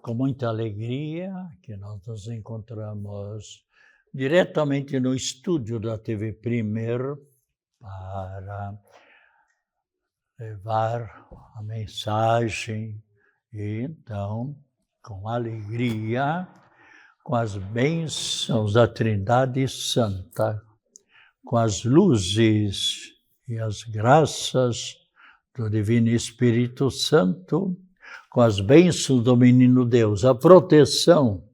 com muita alegria que nós nos encontramos diretamente no estúdio da TV Primer para levar a mensagem e então, com alegria, com as bênçãos da Trindade Santa, com as luzes e as graças do Divino Espírito Santo, com as bênçãos do Menino Deus, a proteção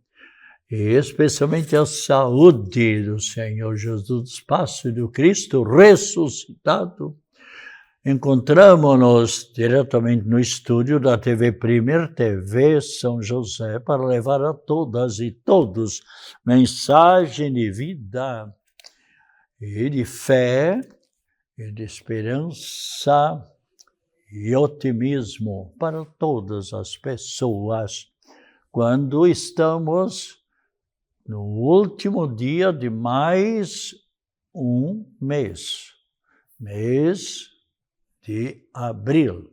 e especialmente a saúde do Senhor Jesus, Passo do Cristo ressuscitado. Encontramos-nos diretamente no estúdio da TV Primer TV São José para levar a todas e todos mensagem de vida e de fé e de esperança e otimismo para todas as pessoas quando estamos no último dia de mais um mês de abril.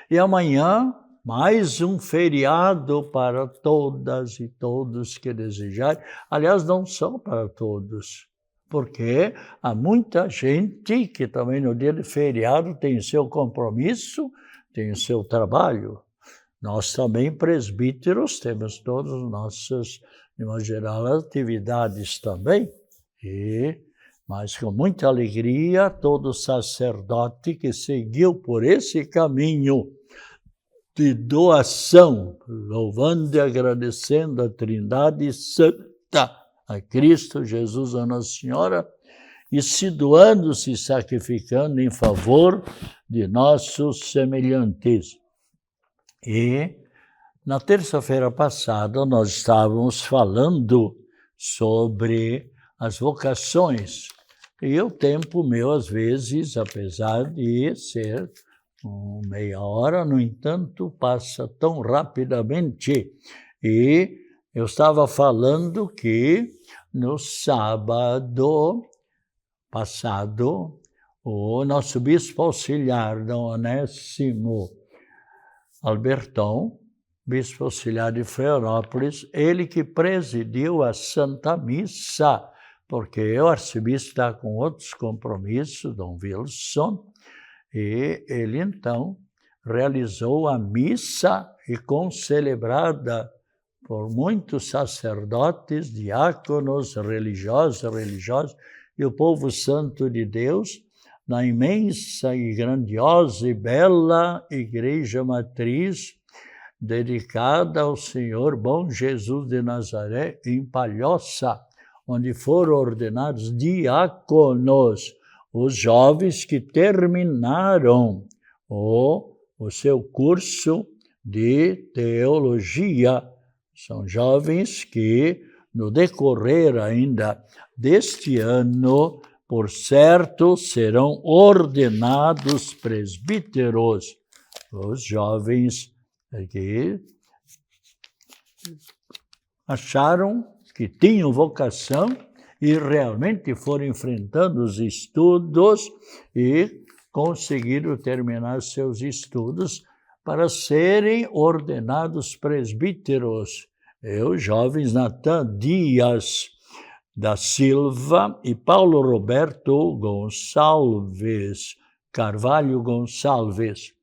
E amanhã, mais um feriado para todas e todos que desejarem. Aliás, não só para todos, porque há muita gente que também no dia de feriado tem o seu compromisso, tem o seu trabalho. Nós também, presbíteros, temos todas as nossas, de uma geral, atividades também. Mas com muita alegria, todo sacerdote que seguiu por esse caminho de doação, louvando e agradecendo a Trindade Santa, a Cristo Jesus, a Nossa Senhora, e se doando, se sacrificando em favor de nossos semelhantes. E na terça-feira passada nós estávamos falando sobre as vocações. E o tempo meu, às vezes, apesar de ser meia hora, no entanto, passa tão rapidamente. E eu estava falando que no sábado passado, o nosso bispo auxiliar, Dom Onésimo Alberton, bispo auxiliar de Florianópolis, ele que presidiu a Santa Missa, porque o arcebispo está com outros compromissos, Dom Wilson, e ele então realizou a missa e concelebrada por muitos sacerdotes, diáconos, religiosos e o povo santo de Deus, na imensa e grandiosa e bela Igreja Matriz, dedicada ao Senhor Bom Jesus de Nazaré, em Palhoça, onde foram ordenados diáconos, os jovens que terminaram o seu curso de teologia. São jovens que, no decorrer ainda deste ano, por certo, serão ordenados presbíteros. Os jovens que acharam que tinham vocação e realmente foram enfrentando os estudos e conseguiram terminar seus estudos para serem ordenados presbíteros. Os jovens Natan Dias da Silva e Paulo Roberto Gonçalves, Carvalho Gonçalves.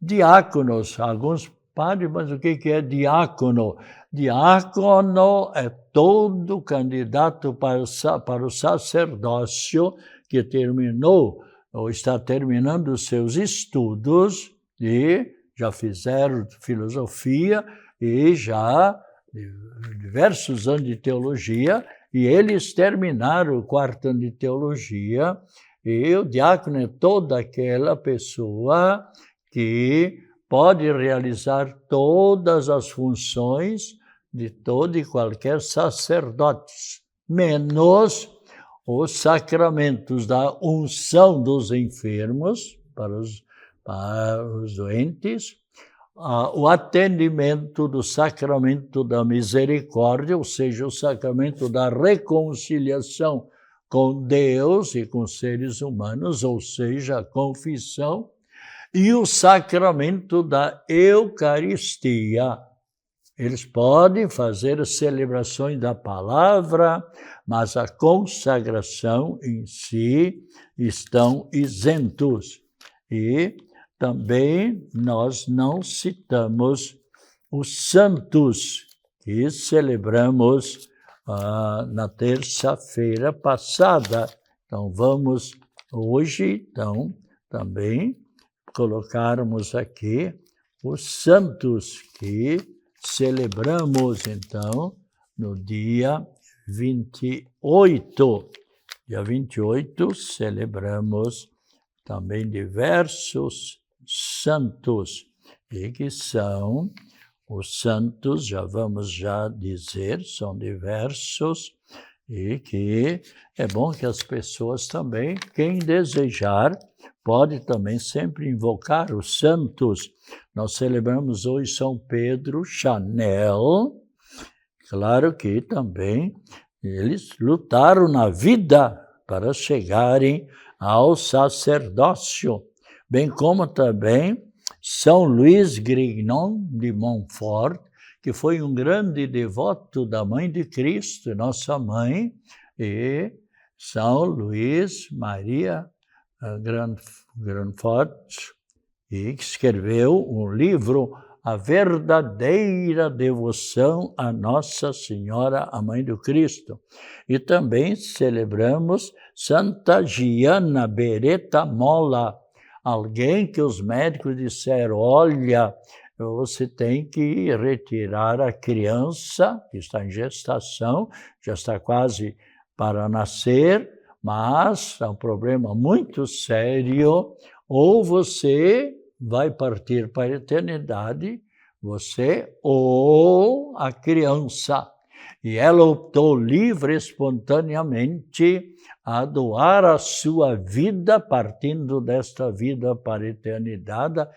Diáconos, alguns padres, mas o que é diácono? Diácono é todo candidato para o sacerdócio que terminou ou está terminando os seus estudos e já fizeram filosofia e já diversos anos de teologia, e eles terminaram o 4º ano de teologia, e o diácono é toda aquela pessoa que pode realizar todas as funções de todo e qualquer sacerdote, menos os sacramentos da unção dos enfermos para os doentes, o atendimento do sacramento da misericórdia, ou seja, o sacramento da reconciliação com Deus e com seres humanos, ou seja, a confissão, e o sacramento da Eucaristia. Eles podem fazer as celebrações da palavra, mas a consagração em si estão isentos. E também nós não citamos os santos que celebramos na terça-feira passada. Então, vamos hoje, também colocarmos aqui os santos que celebramos, então, no dia 28. Dia 28, celebramos também diversos santos, e que são os santos, já vamos dizer, são diversos, e que é bom que as pessoas também, quem desejar, pode também sempre invocar os santos. Nós celebramos hoje São Pedro Chanel. Claro que também eles lutaram na vida para chegarem ao sacerdócio, bem como também São Luís Grignon de Montfort, que foi um grande devoto da Mãe de Cristo, nossa mãe, e São Luís Maria Grandfort, e que escreveu um livro, A Verdadeira Devoção a Nossa Senhora, a Mãe do Cristo. E também celebramos Santa Gianna Beretta Molla, alguém que os médicos disseram, olha, você tem que retirar a criança que está em gestação, já está quase para nascer, mas é um problema muito sério, ou você vai partir para a eternidade, você ou a criança. E ela optou livre e espontaneamente a doar a sua vida, partindo desta vida para a eternidade,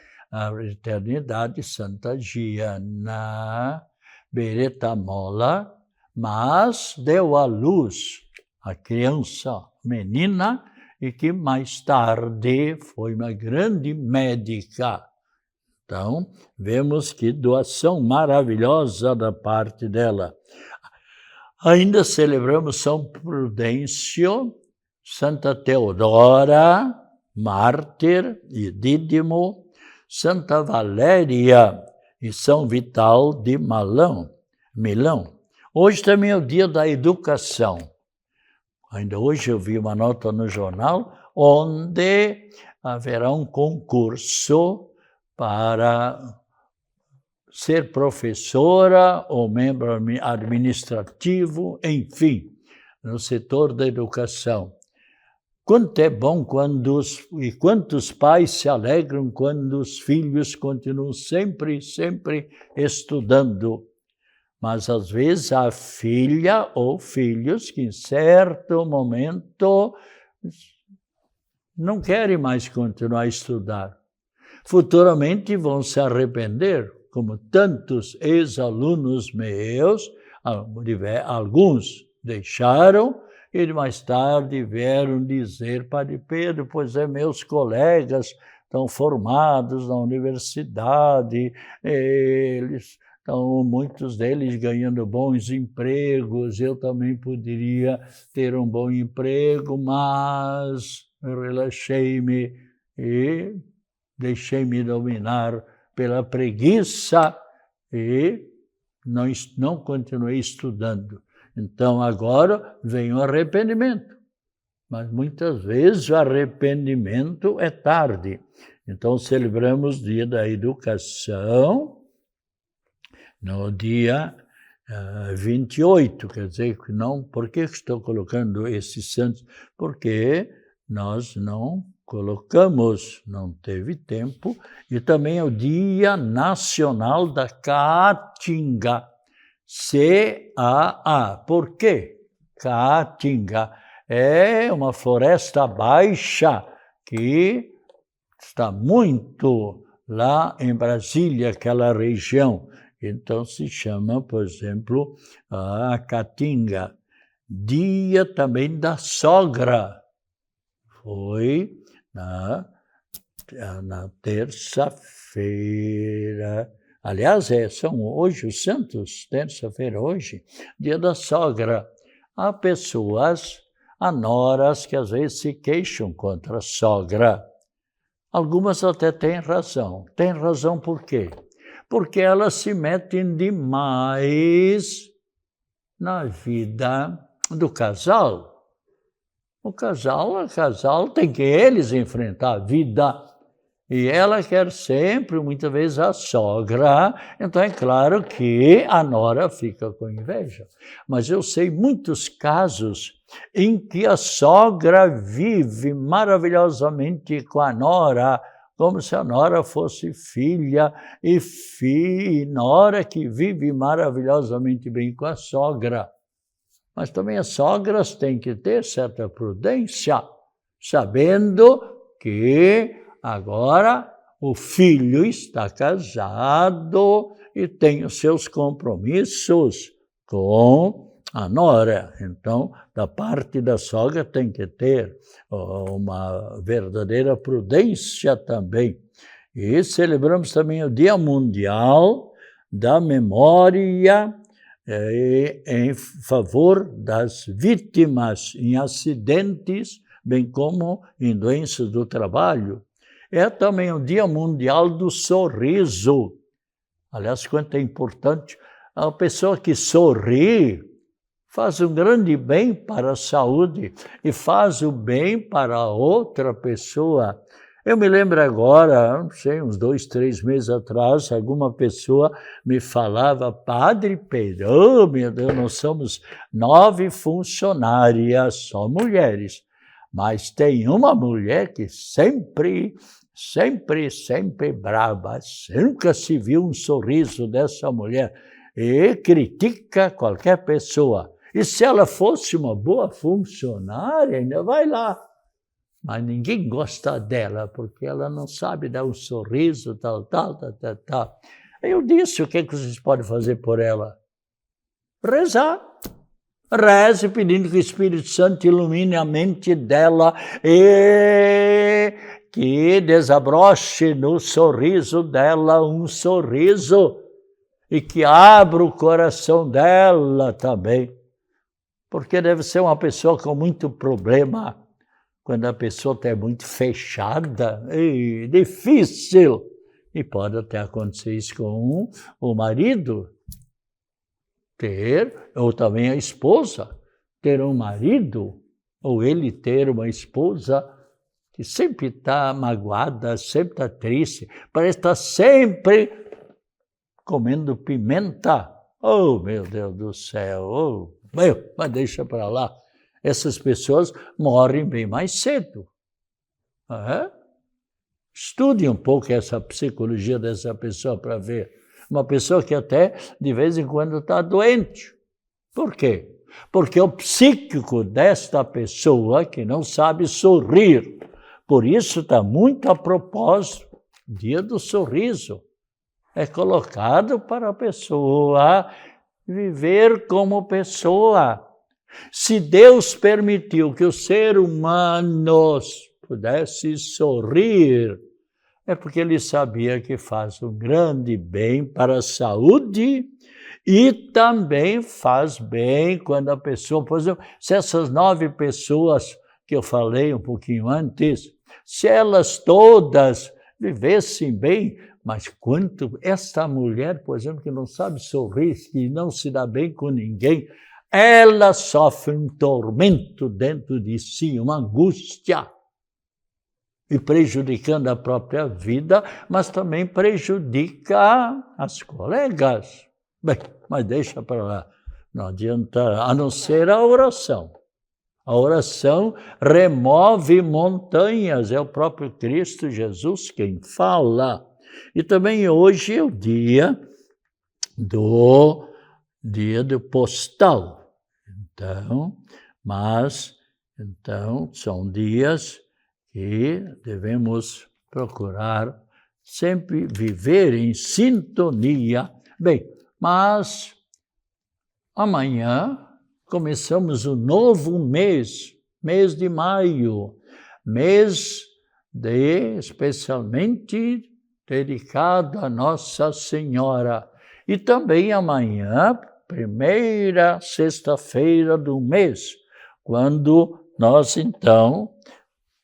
Santa Gianna Beretta Molla, mas deu à luz a criança, menina, e que mais tarde foi uma grande médica. Então, vemos que doação maravilhosa da parte dela. Ainda celebramos São Prudêncio, Santa Teodora, mártir e Dídimo, Santa Valéria e São Vital de Milão. Hoje também é o dia da educação. Ainda hoje eu vi uma nota no jornal onde haverá um concurso para ser professora ou membro administrativo, enfim, no setor da educação. Quanto é bom e quantos pais se alegram quando os filhos continuam sempre estudando. Mas, às vezes, há filha ou filhos que, em certo momento, não querem mais continuar a estudar. Futuramente vão se arrepender, como tantos ex-alunos meus, alguns deixaram e mais tarde vieram dizer, Padre Pedro, pois meus colegas estão formados na universidade, muitos deles ganhando bons empregos, eu também poderia ter um bom emprego, mas relaxei-me e deixei-me dominar pela preguiça e não continuei estudando. Então, agora vem o arrependimento. Mas muitas vezes o arrependimento é tarde. Então, celebramos o Dia da Educação no dia 28. Quer dizer, por que estou colocando esses santos? Porque nós não colocamos, não teve tempo, e também é o Dia Nacional da Caatinga, C-A-A. Por quê? Caatinga é uma floresta baixa que está muito lá em Brasília, aquela região. Então se chama, por exemplo, a Caatinga. Dia também da sogra. Foi na terça-feira Aliás, são hoje os santos, terça-feira hoje, dia da sogra. Há pessoas, há noras que às vezes se queixam contra a sogra. Algumas até têm razão. Têm razão por quê? Porque elas se metem demais na vida do casal. O casal tem que eles enfrentar a vida. E ela quer sempre, muitas vezes, a sogra. Então é claro que a nora fica com inveja. Mas eu sei muitos casos em que a sogra vive maravilhosamente com a nora, como se a nora fosse filha, e nora que vive maravilhosamente bem com a sogra. Mas também as sogras têm que ter certa prudência, sabendo que agora o filho está casado e tem os seus compromissos com a nora. Então, da parte da sogra tem que ter uma verdadeira prudência também. E celebramos também o Dia Mundial da Memória em favor das vítimas em acidentes, bem como em doenças do trabalho. É também o Dia Mundial do Sorriso. Aliás, quanto é importante, a pessoa que sorri faz um grande bem para a saúde e faz o bem para a outra pessoa. Eu me lembro agora, não sei, uns 2, 3 meses atrás, alguma pessoa me falava, Padre Pedro, meu Deus, nós somos 9 funcionárias, só mulheres, mas tem uma mulher que sempre brava, nunca se viu um sorriso dessa mulher e critica qualquer pessoa. E se ela fosse uma boa funcionária, ainda vai lá. Mas ninguém gosta dela, porque ela não sabe dar um sorriso, tal. Eu disse, o que vocês podem fazer por ela? Rezar. Reze pedindo que o Espírito Santo ilumine a mente dela e que desabroche no sorriso dela um sorriso e que abra o coração dela também. Porque deve ser uma pessoa com muito problema. Quando a pessoa está muito fechada, difícil. E pode até acontecer isso com o marido, ou também a esposa, ter um marido, ou ele ter uma esposa que sempre está magoada, sempre está triste, parece estar sempre comendo pimenta. Oh, meu Deus do céu, mas deixa para lá. Essas pessoas morrem bem mais cedo. Estude um pouco essa psicologia dessa pessoa para ver. Uma pessoa que até de vez em quando está doente. Por quê? Porque o psíquico desta pessoa que não sabe sorrir. Por isso está muito a propósito, dia do sorriso. É colocado para a pessoa viver como pessoa. Se Deus permitiu que os seres humanos pudessem sorrir, é porque Ele sabia que faz um grande bem para a saúde e também faz bem quando a pessoa, por exemplo, se essas 9 pessoas que eu falei um pouquinho antes, se elas todas vivessem bem, mas quanto esta mulher, por exemplo, que não sabe sorrir, que não se dá bem com ninguém, ela sofre um tormento dentro de si, uma angústia, e prejudicando a própria vida, mas também prejudica as colegas. Bem, mas deixa para lá, não adianta, a não ser a oração. A oração remove montanhas, é o próprio Cristo Jesus quem fala. E também hoje é o dia do postal. Então, são dias que devemos procurar sempre viver em sintonia. Bem, mas amanhã começamos um novo mês de maio, mês especialmente dedicado a Nossa Senhora. E também amanhã, primeira sexta-feira do mês, quando nós, então,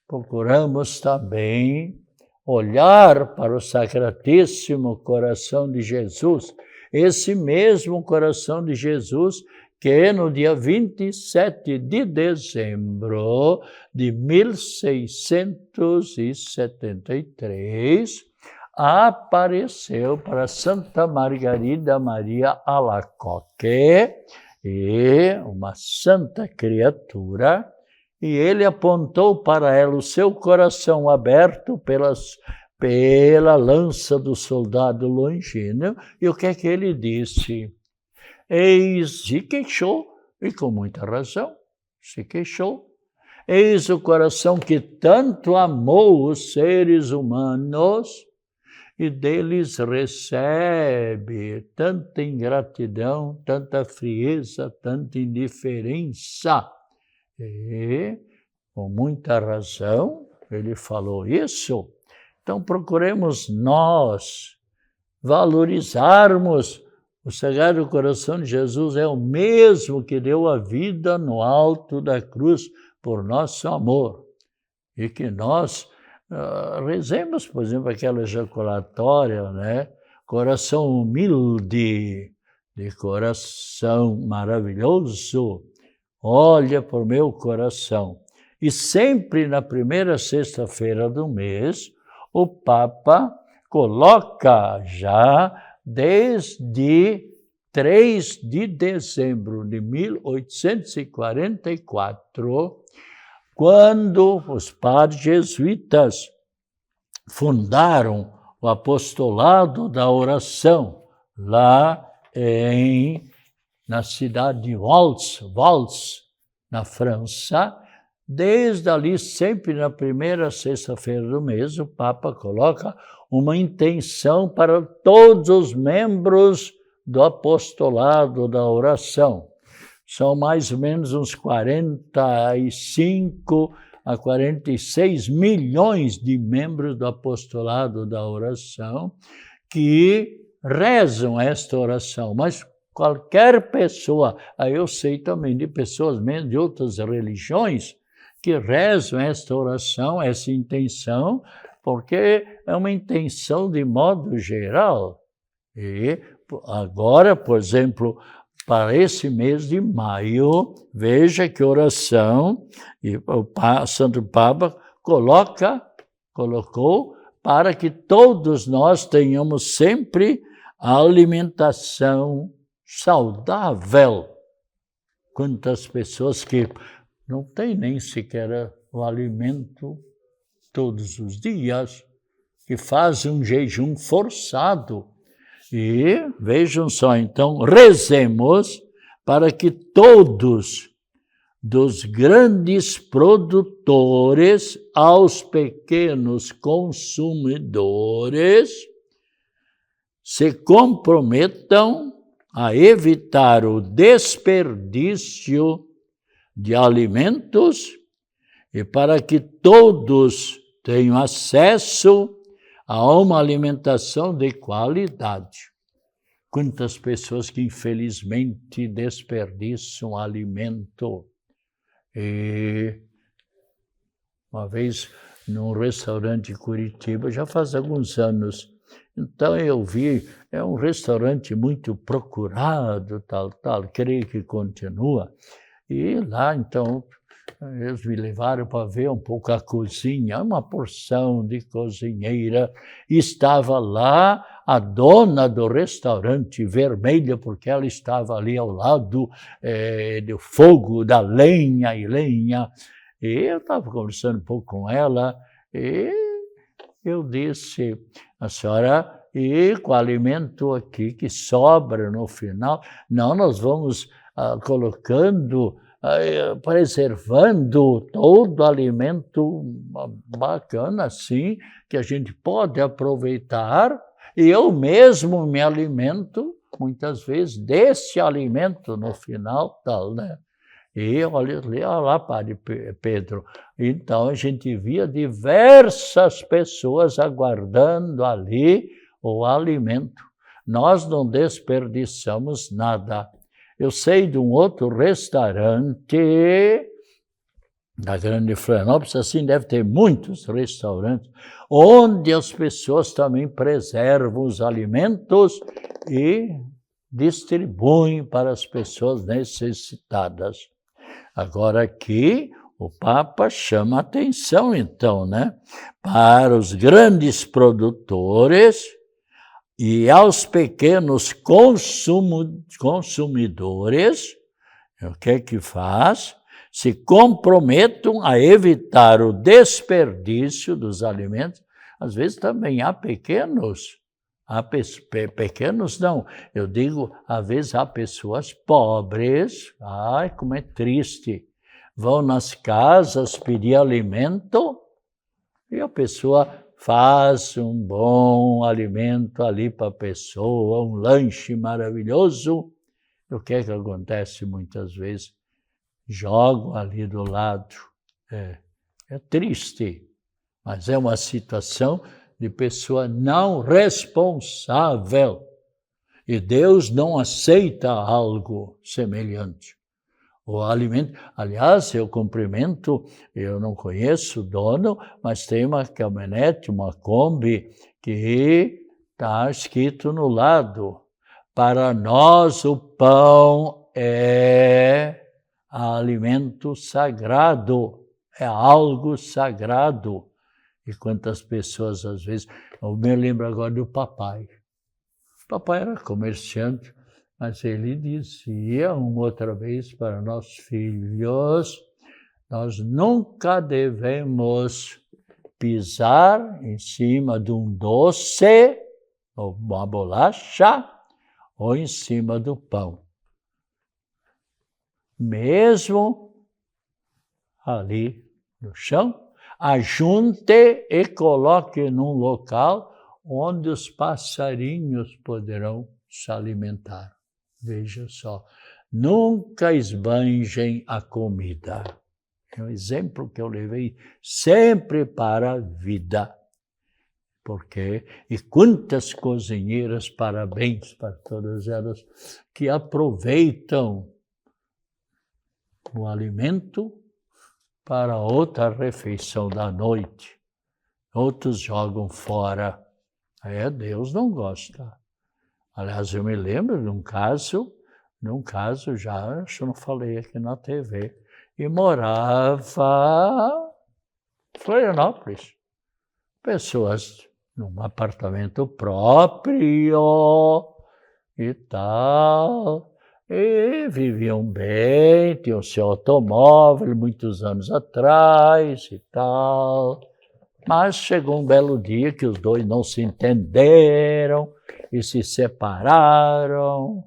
procuramos também olhar para o Sacratíssimo Coração de Jesus, esse mesmo Coração de Jesus que no dia 27 de dezembro de 1673 apareceu para Santa Margarida Maria Alacoque, e uma santa criatura, e ele apontou para ela o seu coração aberto pela lança do soldado Longino, e o que é que ele disse? Se queixou, e com muita razão, se queixou. Eis o coração que tanto amou os seres humanos e deles recebe tanta ingratidão, tanta frieza, tanta indiferença. E, com muita razão, ele falou isso. Então, procuremos nós valorizarmos o Sagrado Coração de Jesus, é o mesmo que deu a vida no alto da cruz por nosso amor. E que nós rezemos, por exemplo, aquela ejaculatória, né? Coração humilde, de coração maravilhoso, olha por meu coração. E sempre na primeira sexta-feira do mês, o Papa coloca já desde 3 de dezembro de 1844, quando os padres jesuítas fundaram o apostolado da oração lá na cidade de Valls, na França. Desde ali, sempre na primeira sexta-feira do mês, o Papa coloca uma intenção para todos os membros do apostolado da oração. São mais ou menos uns 45 a 46 milhões de membros do apostolado da oração que rezam esta oração, mas qualquer pessoa, eu sei também de pessoas mesmo de outras religiões, que rezam esta oração, essa intenção, porque é uma intenção de modo geral. E agora, por exemplo, para esse mês de maio, veja que oração e o Santo Papa colocou para que todos nós tenhamos sempre a alimentação saudável. Quantas pessoas que não têm nem sequer o alimento todos os dias, que fazem um jejum forçado. E vejam só, então, rezemos para que todos, dos grandes produtores aos pequenos consumidores, se comprometam a evitar o desperdício de alimentos e para que todos tenham acesso a uma alimentação de qualidade. Quantas pessoas que infelizmente desperdiçam alimento. E uma vez num restaurante em Curitiba, já faz alguns anos, então eu vi, é um restaurante muito procurado, tal, creio que continua. E lá, então, eles me levaram para ver um pouco a cozinha, uma porção de cozinheira. Estava lá a dona do restaurante, vermelha, porque ela estava ali ao lado do fogo, da lenha. E eu estava conversando um pouco com ela, e eu disse, a senhora, e com o alimento aqui que sobra no final, não, nós vamos colocando, preservando todo o alimento bacana, assim, que a gente pode aproveitar, e eu mesmo me alimento, muitas vezes, desse alimento no final, tal, né? E olha lá, Padre Pedro, então a gente via diversas pessoas aguardando ali o alimento. Nós não desperdiçamos nada. Eu sei de um outro restaurante na Grande Florianópolis, assim deve ter muitos restaurantes, onde as pessoas também preservam os alimentos e distribuem para as pessoas necessitadas. Agora aqui o Papa chama atenção, então, né, para os grandes produtores e aos pequenos consumidores. O que faz? Se comprometam a evitar o desperdício dos alimentos. Às vezes também há pequenos não, eu digo, às vezes há pessoas pobres, ai, como é triste, vão nas casas pedir alimento e a pessoa faz um bom alimento ali para a pessoa, um lanche maravilhoso. E o que acontece muitas vezes? Jogam ali do lado. É triste, mas é uma situação de pessoa não responsável. E Deus não aceita algo semelhante. O alimento, aliás, eu não conheço o dono, mas tem uma caminhonete, uma Kombi, que está escrito no lado: para nós o pão é alimento sagrado, é algo sagrado. E quantas pessoas, às vezes, eu me lembro agora do papai. O papai era comerciante, mas ele dizia outra vez para nossos filhos: nós nunca devemos pisar em cima de um doce, ou uma bolacha, ou em cima do pão. Mesmo ali no chão, ajunte e coloque num local onde os passarinhos poderão se alimentar. Veja só, nunca esbanjem a comida. É um exemplo que eu levei sempre para a vida. E quantas cozinheiras, parabéns para todas elas, que aproveitam o alimento para outra refeição da noite. Outros jogam fora. Deus não gosta. Aliás, eu me lembro de um caso já, acho que eu não falei aqui na TV, e morava em Florianópolis. Pessoas num apartamento próprio e tal, e viviam bem, tinham seu automóvel muitos anos atrás e tal. Mas chegou um belo dia que os dois não se entenderam e se separaram.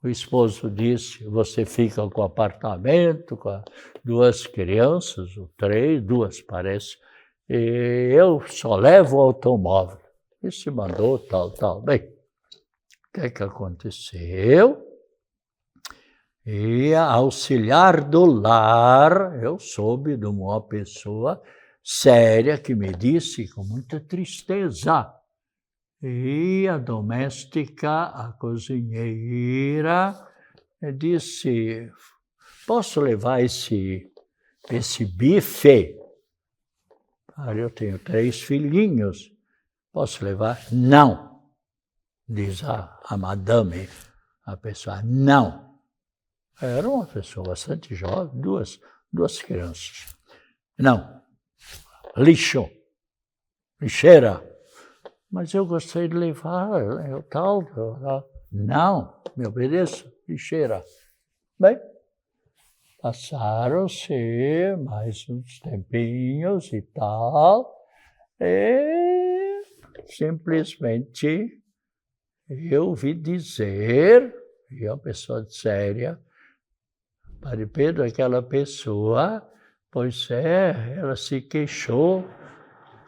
O esposo disse: você fica com o apartamento, com duas crianças, ou duas parece, e eu só levo o automóvel. E se mandou tal. Bem, o que aconteceu? E a auxiliar do lar, eu soube de uma pessoa séria que me disse com muita tristeza. E a doméstica, a cozinheira, disse: posso levar esse bife? Eu tenho 3 filhinhos, posso levar? Não, diz a madame, a pessoa, não. Era uma pessoa bastante jovem, duas crianças. Não, lixeira. Mas eu gostei de levar, tal. Não, me obedeça, lixeira. Bem, passaram-se mais uns tempinhos e tal, e simplesmente eu ouvi dizer, e a pessoa séria, Padre Pedro, aquela pessoa, ela se queixou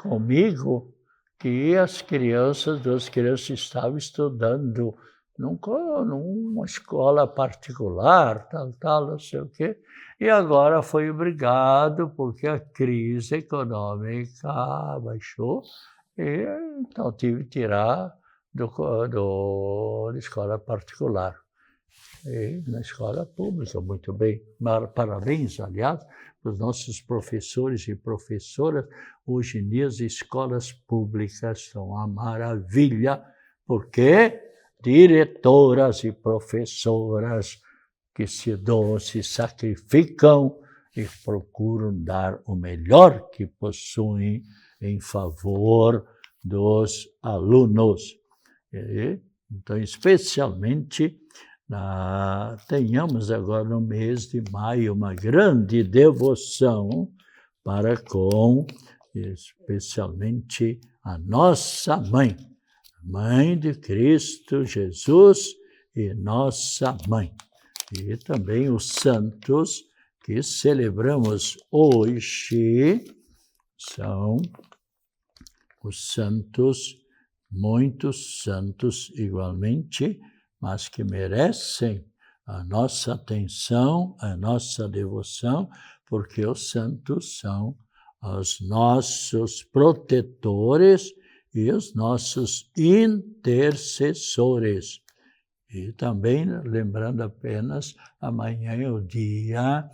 comigo que as 2 crianças estavam estudando numa escola particular, tal, não sei o quê. E agora foi obrigado, porque a crise econômica baixou, e então tive que tirar da escola particular. E na escola pública, muito bem. Parabéns, aliás, para os nossos professores e professoras. Hoje em dia as escolas públicas são uma maravilha, porque diretoras e professoras que se doam, se sacrificam e procuram dar o melhor que possuem em favor dos alunos. Então, especialmente, tenhamos agora no mês de maio uma grande devoção para com, especialmente, a nossa mãe, Mãe de Cristo Jesus e nossa mãe. E também os santos que celebramos hoje são os santos, muitos santos igualmente, mas que merecem a nossa atenção, a nossa devoção, porque os santos são os nossos protetores e os nossos intercessores. E também, lembrando apenas, amanhã é o dia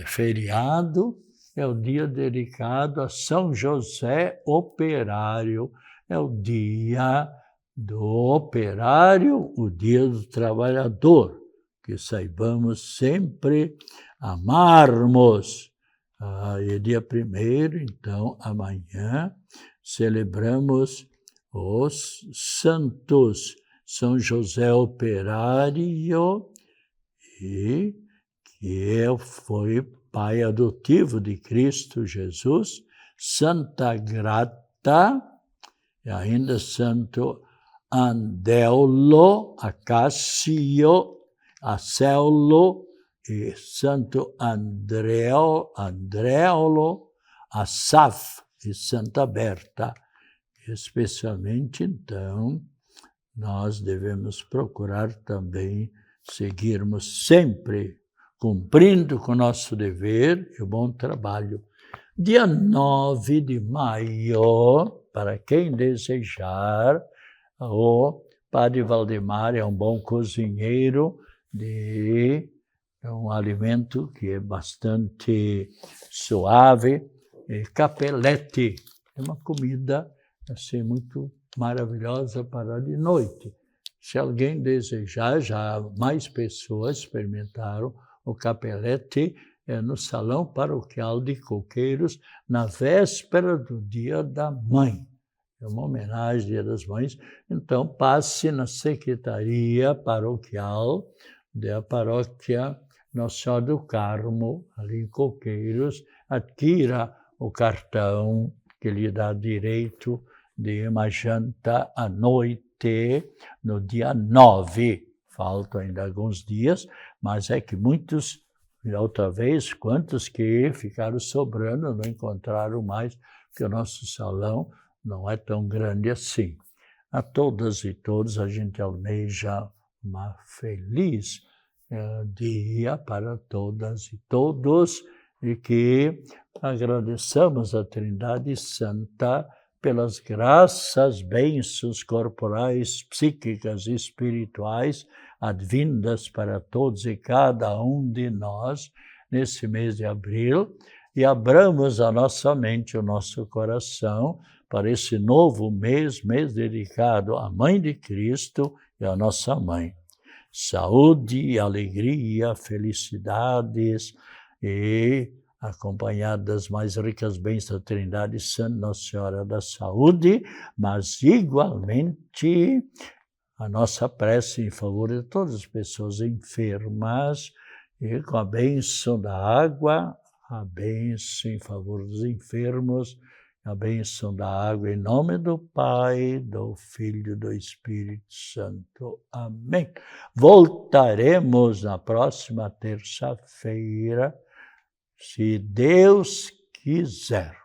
feriado, é o dia dedicado a São José Operário, é o dia do operário, o dia do trabalhador, que saibamos sempre amarmos. E dia 1º, então, amanhã, celebramos os santos, São José Operário, e que foi pai adotivo de Cristo Jesus, Santa Grata, e ainda Santo Andéolo, Acácio, Acéolo, e Santo Andréolo, Asaf e Santa Berta. Especialmente, então, nós devemos procurar também seguirmos sempre cumprindo com o nosso dever e o bom trabalho. Dia 9 de maio, para quem desejar, o Padre Valdemar é um bom cozinheiro de um alimento que é bastante suave, capelete, é uma comida assim muito maravilhosa para de noite. Se alguém desejar, já mais pessoas experimentaram o capelete no Salão Paroquial de Coqueiros, na véspera do Dia da Mãe. É uma homenagem ao Dia das Mães. Então, passe na Secretaria Paroquial da Paróquia Nossa Senhora do Carmo, ali em Coqueiros, adquira o cartão que lhe dá direito de uma janta à noite, no dia 9. Faltam ainda alguns dias, mas é que muitos, outra vez, quantos que ficaram sobrando, não encontraram mais, porque o nosso salão não é tão grande assim. A todas e todos, a gente almeja uma feliz dia para todas e todos, e que agradeçamos a Trindade Santa pelas graças, bênçãos corporais, psíquicas e espirituais advindas para todos e cada um de nós nesse mês de abril, e abramos a nossa mente, o nosso coração para esse novo mês dedicado à Mãe de Cristo e à nossa Mãe. Saúde, alegria, felicidades e acompanhado das mais ricas bênçãos da Trindade Santa, Nossa Senhora da Saúde, mas igualmente a nossa prece em favor de todas as pessoas enfermas, e com a bênção da água, a bênção em favor dos enfermos, a bênção da água em nome do Pai, do Filho e do Espírito Santo. Amém. Voltaremos na próxima terça-feira, se Deus quiser.